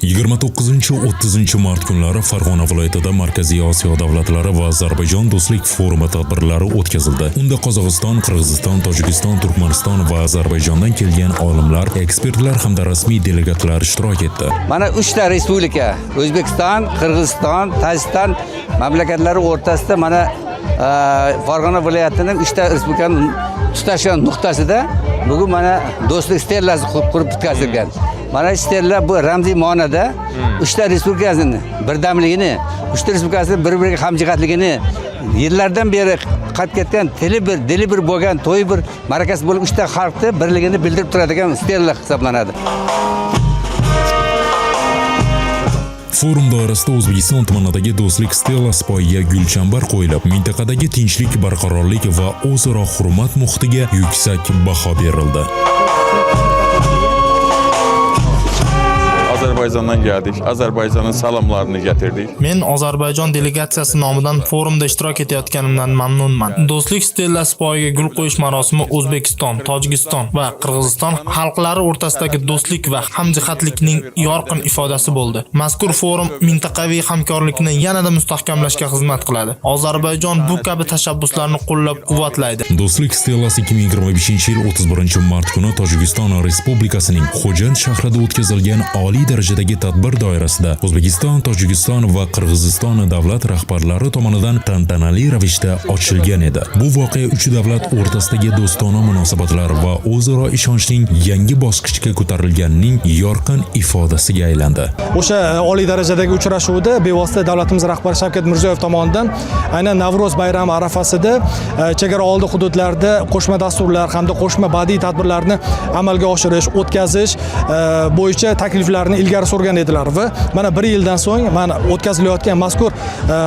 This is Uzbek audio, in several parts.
29-30 mart kunlari Farg'ona viloyatida Markaziy Osiyo davlatlari va Ozarbayjon do'stlik forumi tadbirlari o'tkazildi. Unda Qozog'iston, Qirg'iziston, Tojikiston, Turkmaniston va Ozarbayjondan kelgan olimlar, ekspertlar hamda rasmiy delegatlar ishtirok etdi. Mana 3 ta respublika, O'zbekiston, Qirg'iziston, Tojikiston mamlakatlari o'rtasida mana Farg'ona viloyatining 3 ta respublikaning tutashgan nuqtasida bugun mana do'stlik stellasi qurib bitkazilgan. Mana stellar bu ramziy ma'noda 3 ta respublikasining birdamligini, 3 ta respublikasining bir-biriga hamjihatligini, yillardan beri qad ketgan dili bir bo'lgan, to'y bir, ma'rakasi bo'lib 3 ta xalqning birligini bildirib turadigan stellar hisoblanadi. Forum doirasida O'zbekiston tumanidagi do'stlik stellasi poyiga gulchambar qo'yilib, mintaqadagi tinchlik, barqarorlik va o'zaro hurmat muhitiga yuksak baho berildi. Azerbaycandan geldik. Azerbaycan'ın salamlarını getirdik. Men Ozarbayjon delegatsiyasi nomidan forumda ishtirok etayotganimdan mamnunman. Do'stlik stellasi poyiga gul qo'yish marosimi O'zbekiston, Tojikiston va Qirg'iziston xalqlari o'rtasidagi do'stlik va hamjihatlikning yorqin ifodasi bo'ldi. Mazkur forum mintaqaviy hamkorlikni yanada mustahkamlashga xizmat qiladi. Ozarbayjon bu kabi tashabbuslarni qo'llab-quvvatlaydi. Do'stlik stellasi 2025-yil 31-mart kuni Tojikiston Respublikasining Xo'jand shahrida o'tkazilgan oliy darajadagi tadbir doirasida O'zbekiston, Tojikiston va Qirg'iziston davlat rahbarlari tomonidan tantanali ravishda ochilgan edi. Bu voqea uch davlat o'rtasidagi do'stona munosabatlar va o'zaro ishonchning yangi bosqichga ko'tarilganining yorqin ifodasiga aylandi. O'sha oliy darajadagi uchrashuvda bevosita davlatimiz rahbari Shavkat Mirziyoyev tomonidan aynan Navro'z bayrami arafasida chegara oldi hududlarda qo'shma dasturlar hamda qo'shma badiiy tadbirlarni amalga oshirish, o'tkazish bo'yicha takliflarni ilgari surgan edilar va mana 1 yildan so'ng mana o'tkazilayotgan mazkur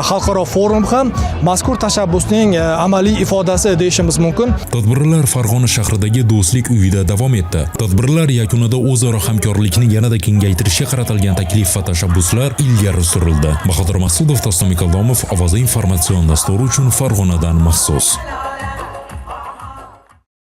xalqaro forum ham mazkur tashabbusning amaliy ifodasi deyishimiz mumkin. Tadbirlar Farg'ona shahridagi do'stlik uyida davom etdi. Tadbirlar yakunida o'zaro hamkorlikni yanada kengaytirishga qaratilgan taklif va tashabbuslar ilgari surildi. Bahodir Mas'udov, To'ston Mikoldomov, Ovoz informatsion dasturi uchun Farg'onadan maxsus.